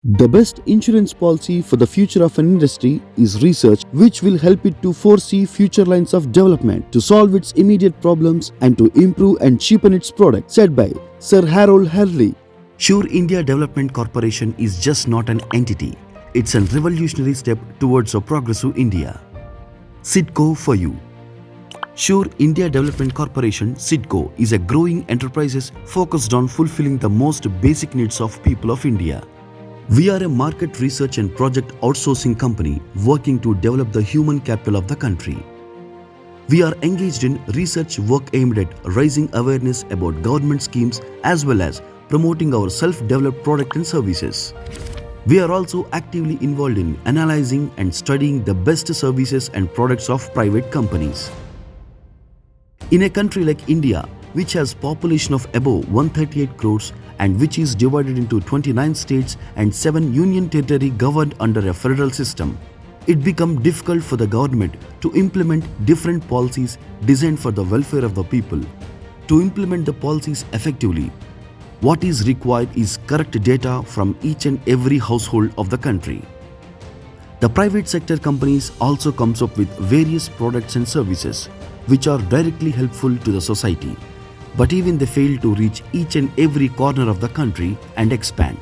The best insurance policy for the future of an industry is research, which will help it to foresee future lines of development, to solve its immediate problems, and to improve and cheapen its product, said by Sir Harold Harley. Sure India Development Corporation is just not an entity, it's a revolutionary step towards a progressive India. SIDCO for you. Sure India Development Corporation SIDCO is a growing enterprise focused on fulfilling the most basic needs of people of India. We are a market research and project outsourcing company working to develop the human capital of the country. We are engaged in research work aimed at raising awareness about government schemes as well as promoting our self-developed product and services. We are also actively involved in analyzing and studying the best services and products of private companies. In a country like India, which has population of above 138 crores and which is divided into 29 states and 7 union territory governed under a federal system, it becomes difficult for the government to implement different policies designed for the welfare of the people. To implement the policies effectively, what is required is correct data from each and every household of the country. The private sector companies also comes up with various products and services which are directly helpful to the society, but even they fail to reach each and every corner of the country and expand.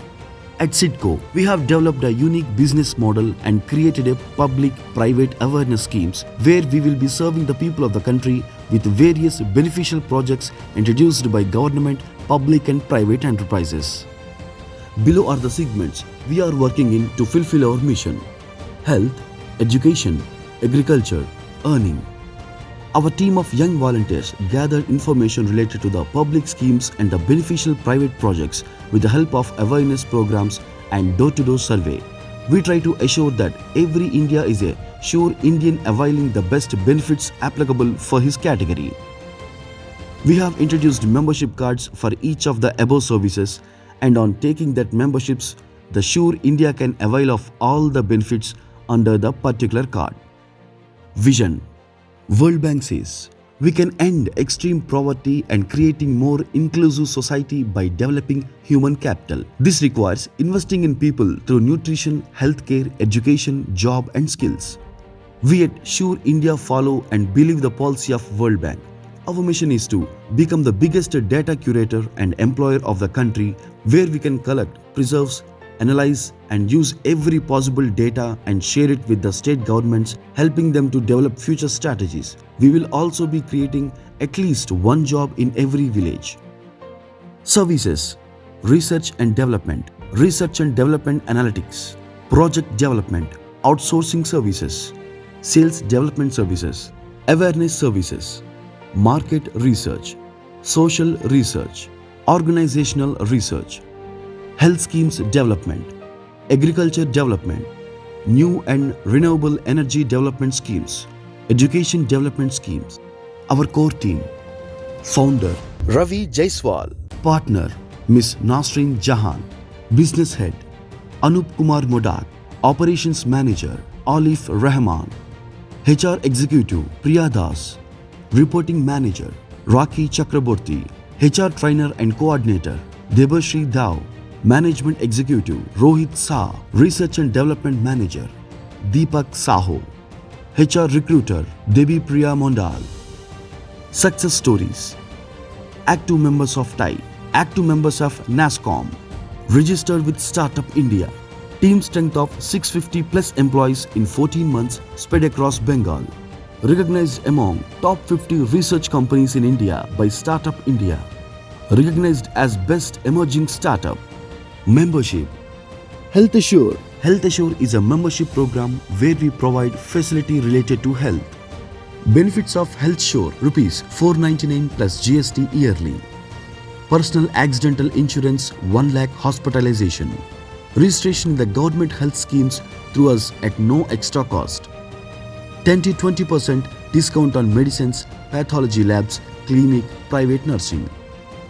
At SIDCO, we have developed a unique business model and created a public-private awareness schemes where we will be serving the people of the country with various beneficial projects introduced by government, public and private enterprises. Below are the segments we are working in to fulfill our mission: health, education, agriculture, earning. Our team of young volunteers gathered information related to the public schemes and the beneficial private projects with the help of awareness programs and door-to-door survey. We try to assure that every India is a sure Indian availing the best benefits applicable for his category. We have introduced membership cards for each of the above services, and on taking that memberships, the sure India can avail of all the benefits under the particular card. Vision. World Bank says, we can end extreme poverty and creating more inclusive society by developing human capital. This requires investing in people through nutrition, healthcare, education, job and skills. We at Sure India follow and believe the policy of World Bank. Our mission is to become the biggest data curator and employer of the country, where we can collect, preserve, analyze and use every possible data and share it with the state governments, helping them to develop future strategies. We will also be creating at least one job in every village. Services: research and development analytics, project development, outsourcing services, sales development services, awareness services, market research, social research, organizational research, health schemes development, agriculture development, new and renewable energy development schemes, education development schemes. Our core team: founder Ravi Jaiswal, partner Ms. Nasreen Jahan, business head Anup Kumar Modak, operations manager Alif Rahman, HR executive Priya Das, reporting manager Raki Chakraborty, HR trainer and coordinator Debashri Dao, Management Executive Rohit Shah, Research and Development Manager Deepak Saho, HR Recruiter Devi Priya Mondal. Success stories: active members of TAI, active members of NASCOM, registered with Startup India, team strength of 650 plus employees in 14 months spread across Bengal, recognized among top 50 research companies in India by Startup India, recognized as best emerging startup. Membership. Health Assure. Health Assure is a membership program where we provide facility related to health. Benefits of Health Assure: rupees 499 plus GST yearly. Personal accidental insurance 1 lakh hospitalization. Registration in the government health schemes through us at no extra cost. 10 to 20% discount on medicines, pathology labs, clinic, private nursing.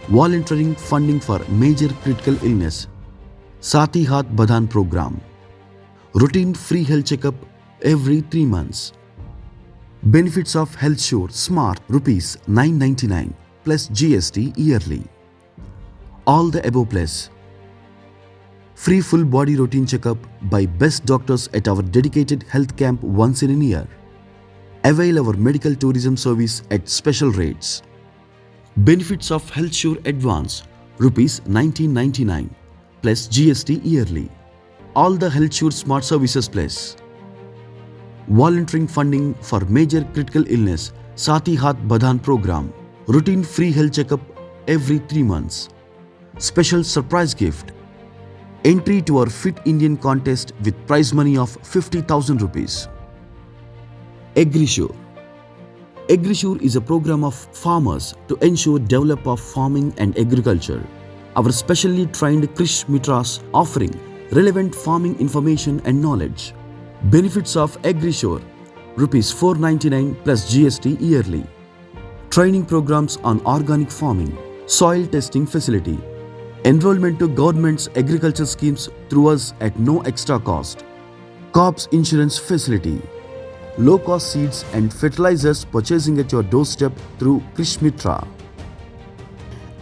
Volunteering funding for major critical illness. Sati Hath Badhan program. Routine free health checkup every 3 months. Benefits of Health Sure Smart rupees 999 plus GST yearly. All the above plus. Free full body routine checkup by best doctors at our dedicated health camp once in a year. Avail our medical tourism service at special rates. Benefits of HealthSure Advance Rupees 1999 plus GST yearly. All the HealthSure Smart Services plus. Volunteering funding for major critical illness Sati Hath Badhan program. Routine free health checkup every 3 months. Special surprise gift. Entry to our Fit Indian contest with prize money of 50,000 rupees. AgriSure. AgriSure is a program of farmers to ensure develop of farming and agriculture. Our specially trained Krish Mitras offering relevant farming information and knowledge. Benefits of AgriSure Rupees 499 plus GST yearly. Training programs on organic farming. Soil testing facility. Enrollment to government's agriculture schemes through us at no extra cost. Crops insurance facility. Low-cost seeds and fertilizers purchasing at your doorstep through Krish Mitra.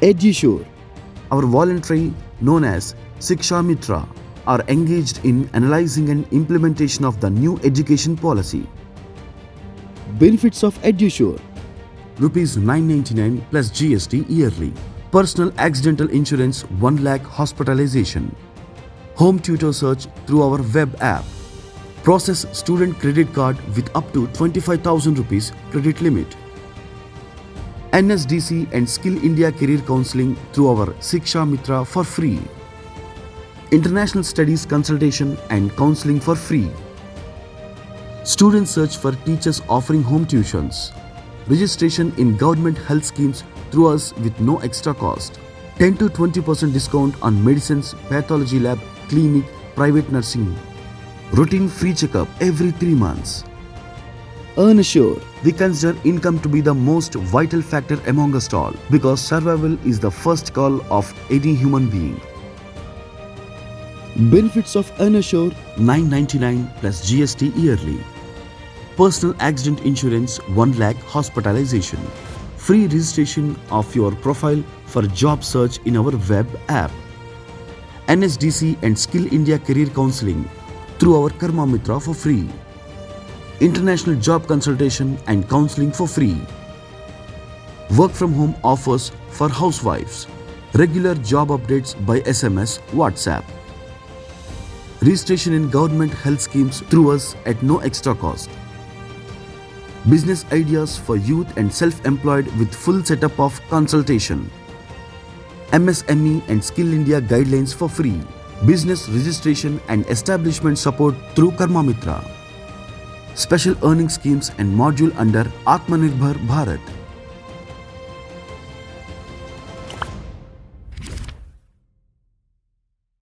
EduSure. Our voluntary known as Siksha Mitra are engaged in analyzing and implementation of the new education policy. Benefits of EduSure. Rupees 999 plus GST yearly. Personal accidental insurance 1 lakh hospitalization. Home tutor search through our web app. Process student credit card with up to 25,000 rupees credit limit. NSDC and Skill India Career Counseling through our Siksha Mitra for free. International Studies consultation and counseling for free. Student search for teachers offering home tuitions. Registration in government health schemes through us with no extra cost. 10 to 20% discount on medicines, pathology lab, clinic, private nursing. Routine free checkup every 3 months. EarnAssure. We consider income to be the most vital factor among us all because survival is the first call of any human being. Benefits of EarnAssure. 999 plus GST yearly. Personal accident insurance 1 lakh hospitalization. Free registration of your profile for job search in our web app. NSDC and Skill India Career Counseling through our Karma Mitra for free. International job consultation and counseling for free. Work from home offers for housewives. Regular job updates by SMS, WhatsApp. Registration in government health schemes through us at no extra cost. Business ideas for youth and self-employed with full setup of consultation. MSME and Skill India guidelines for free. Business registration and establishment support through Karma Mitra. Special earning schemes and module under Atmanirbhar Bharat.